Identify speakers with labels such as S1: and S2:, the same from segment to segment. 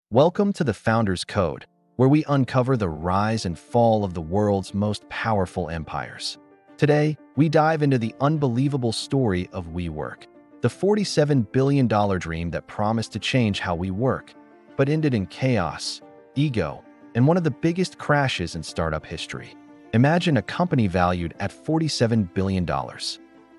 S1: Welcome to the Founder's Code, where we uncover the rise and fall of the world's most powerful empires. Today, we dive into the unbelievable story of WeWork, the $47 billion dream that promised to change how we work, but ended in chaos, ego, and one of the biggest crashes in startup history. Imagine a company valued at $47 billion,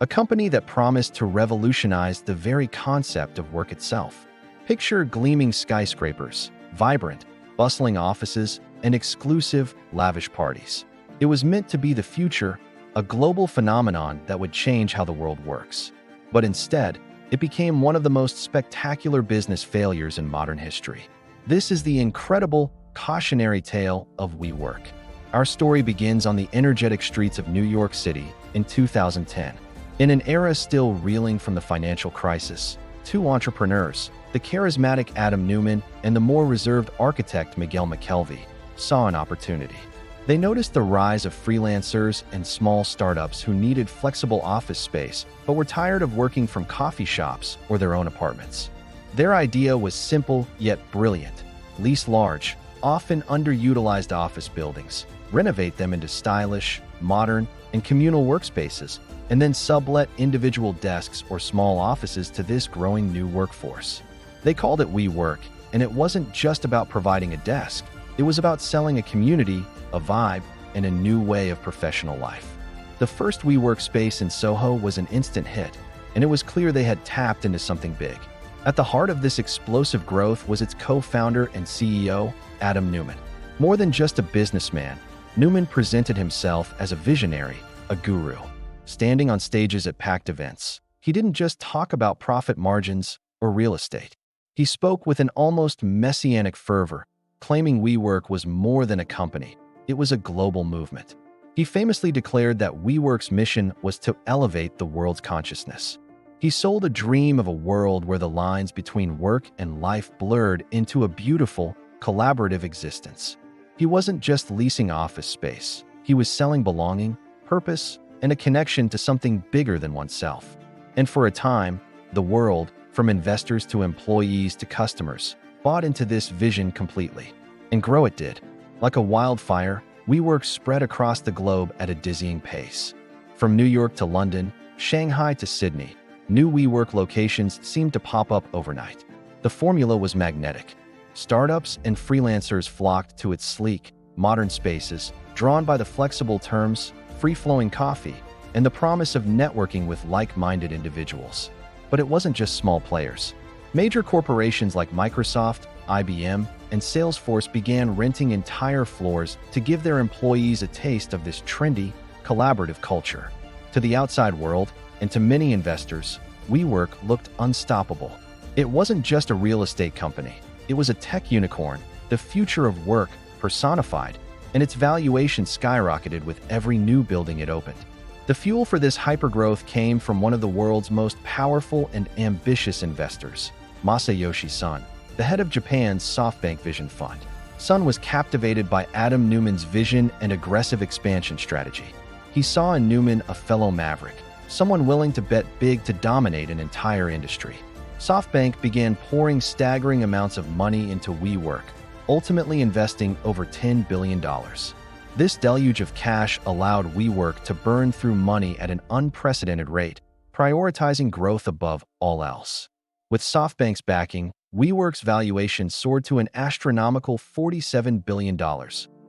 S1: a company that promised to revolutionize the very concept of work itself. Picture gleaming skyscrapers, vibrant, bustling offices, and exclusive, lavish parties. It was meant to be the future, a global phenomenon that would change how the world works. But instead, it became one of the most spectacular business failures in modern history. This is the incredible, cautionary tale of WeWork. Our story begins on the energetic streets of New York City in 2010. In an era still reeling from the financial crisis, two entrepreneurs, the charismatic Adam Neumann and the more reserved architect Miguel McKelvey, saw an opportunity. They noticed the rise of freelancers and small startups who needed flexible office space but were tired of working from coffee shops or their own apartments. Their idea was simple yet brilliant: lease large, often underutilized office buildings, renovate them into stylish, modern, and communal workspaces, and then sublet individual desks or small offices to this growing new workforce. They called it WeWork, and it wasn't just about providing a desk. It was about selling a community, a vibe, and a new way of professional life. The first WeWork space in Soho was an instant hit, and it was clear they had tapped into something big. At the heart of this explosive growth was its co-founder and CEO, Adam Neumann. More than just a businessman, Neumann presented himself as a visionary, a guru. Standing on stages at packed events, he didn't just talk about profit margins or real estate. He spoke with an almost messianic fervor, claiming WeWork was more than a company. It was a global movement. He famously declared that WeWork's mission was to elevate the world's consciousness. He sold a dream of a world where the lines between work and life blurred into a beautiful, collaborative existence. He wasn't just leasing office space. He was selling belonging, purpose, and a connection to something bigger than oneself. And for a time, the world, from investors to employees to customers, bought into this vision completely. And grow it did. Like a wildfire, WeWork spread across the globe at a dizzying pace. From New York to London, Shanghai to Sydney, new WeWork locations seemed to pop up overnight. The formula was magnetic. Startups and freelancers flocked to its sleek, modern spaces, drawn by the flexible terms, free-flowing coffee, and the promise of networking with like-minded individuals. But it wasn't just small players. Major corporations like Microsoft, IBM, and Salesforce began renting entire floors to give their employees a taste of this trendy, collaborative culture. To the outside world, and to many investors, WeWork looked unstoppable. It wasn't just a real estate company. It was a tech unicorn, the future of work personified, and its valuation skyrocketed with every new building it opened. The fuel for this hypergrowth came from one of the world's most powerful and ambitious investors, Masayoshi Son, the head of Japan's SoftBank Vision Fund. Son was captivated by Adam Neumann's vision and aggressive expansion strategy. He saw in Neumann a fellow maverick, someone willing to bet big to dominate an entire industry. SoftBank began pouring staggering amounts of money into WeWork, ultimately investing over $10 billion. This deluge of cash allowed WeWork to burn through money at an unprecedented rate, prioritizing growth above all else. With SoftBank's backing, WeWork's valuation soared to an astronomical $47 billion,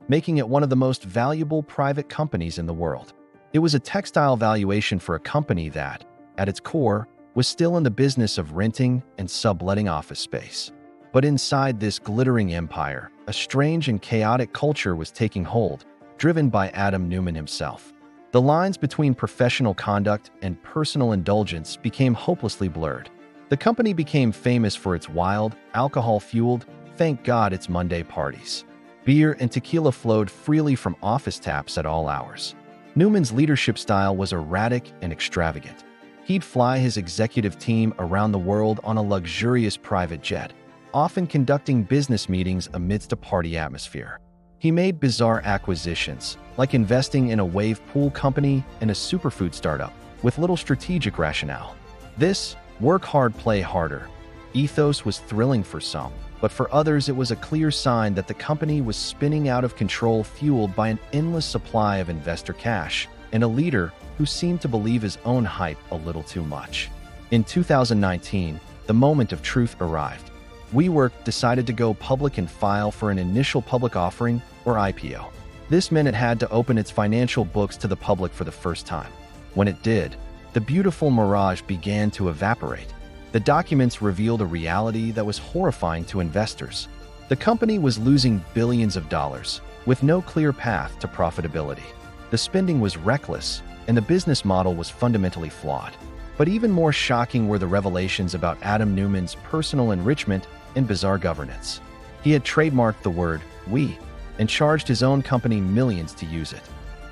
S1: making it one of the most valuable private companies in the world. It was a textile valuation for a company that, at its core, was still in the business of renting and subletting office space. But inside this glittering empire, a strange and chaotic culture was taking hold, driven by Adam Neumann himself. The lines between professional conduct and personal indulgence became hopelessly blurred. The company became famous for its wild, alcohol-fueled, thank God it's Monday parties. Beer and tequila flowed freely from office taps at all hours. Neumann's leadership style was erratic and extravagant. He'd fly his executive team around the world on a luxurious private jet, often conducting business meetings amidst a party atmosphere. He made bizarre acquisitions, like investing in a wave pool company and a superfood startup, with little strategic rationale. This work hard, play harder ethos was thrilling for some, but for others it was a clear sign that the company was spinning out of control, fueled by an endless supply of investor cash and a leader who seemed to believe his own hype a little too much. In 2019, the moment of truth arrived. WeWork decided to go public and file for an initial public offering, or IPO. This meant it had to open its financial books to the public for the first time. When it did, the beautiful mirage began to evaporate. The documents revealed a reality that was horrifying to investors. The company was losing billions of dollars, with no clear path to profitability. The spending was reckless, and the business model was fundamentally flawed. But even more shocking were the revelations about Adam Neumann's personal enrichment and bizarre governance. He had trademarked the word "we" and charged his own company millions to use it.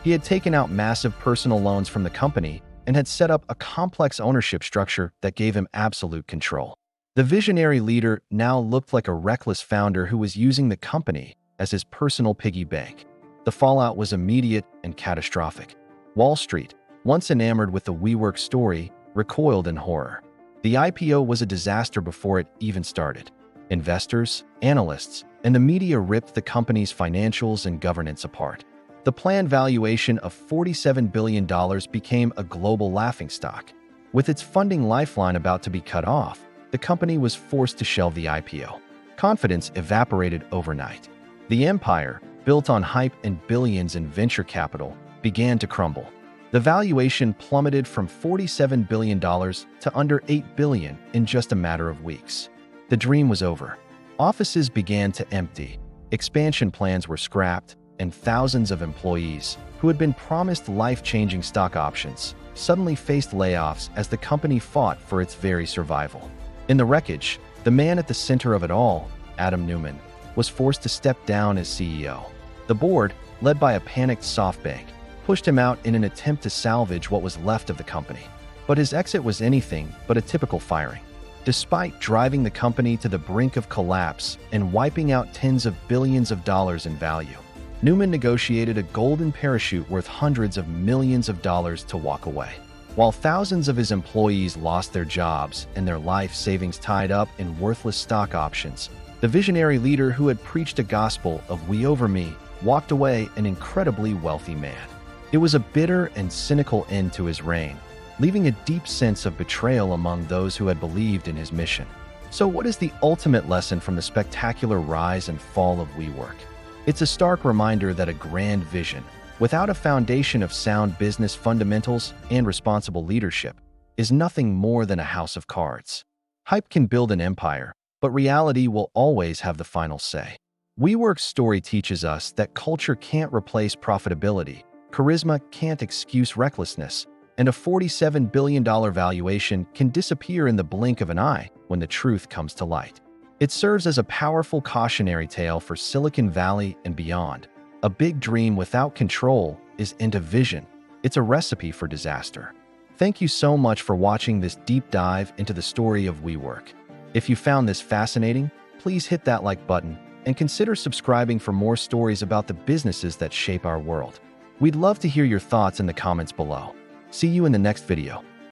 S1: He had taken out massive personal loans from the company and had set up a complex ownership structure that gave him absolute control. The visionary leader now looked like a reckless founder who was using the company as his personal piggy bank. The fallout was immediate and catastrophic. Wall Street, once enamored with the WeWork story, recoiled in horror. The IPO was a disaster before it even started. Investors, analysts, and the media ripped the company's financials and governance apart. The planned valuation of $47 billion became a global laughingstock. With its funding lifeline about to be cut off, the company was forced to shelve the IPO. Confidence evaporated overnight. The empire, built on hype and billions in venture capital, began to crumble. The valuation plummeted from $47 billion to under $8 billion in just a matter of weeks. The dream was over. Offices began to empty, expansion plans were scrapped, and thousands of employees, who had been promised life-changing stock options, suddenly faced layoffs as the company fought for its very survival. In the wreckage, the man at the center of it all, Adam Neumann, was forced to step down as CEO. The board, led by a panicked SoftBank, pushed him out in an attempt to salvage what was left of the company. But his exit was anything but a typical firing. Despite driving the company to the brink of collapse and wiping out tens of billions of dollars in value, Neumann negotiated a golden parachute worth hundreds of millions of dollars to walk away. While thousands of his employees lost their jobs and their life savings tied up in worthless stock options, the visionary leader who had preached a gospel of "we over me" walked away an incredibly wealthy man. It was a bitter and cynical end to his reign, leaving a deep sense of betrayal among those who had believed in his mission. So what is the ultimate lesson from the spectacular rise and fall of WeWork? It's a stark reminder that a grand vision, without a foundation of sound business fundamentals and responsible leadership, is nothing more than a house of cards. Hype can build an empire, but reality will always have the final say. WeWork's story teaches us that culture can't replace profitability, charisma can't excuse recklessness, and a $47 billion valuation can disappear in the blink of an eye when the truth comes to light. It serves as a powerful cautionary tale for Silicon Valley and beyond. A big dream without control isn't a vision. It's a recipe for disaster. Thank you so much for watching this deep dive into the story of WeWork. If you found this fascinating, please hit that like button and consider subscribing for more stories about the businesses that shape our world. We'd love to hear your thoughts in the comments below. See you in the next video.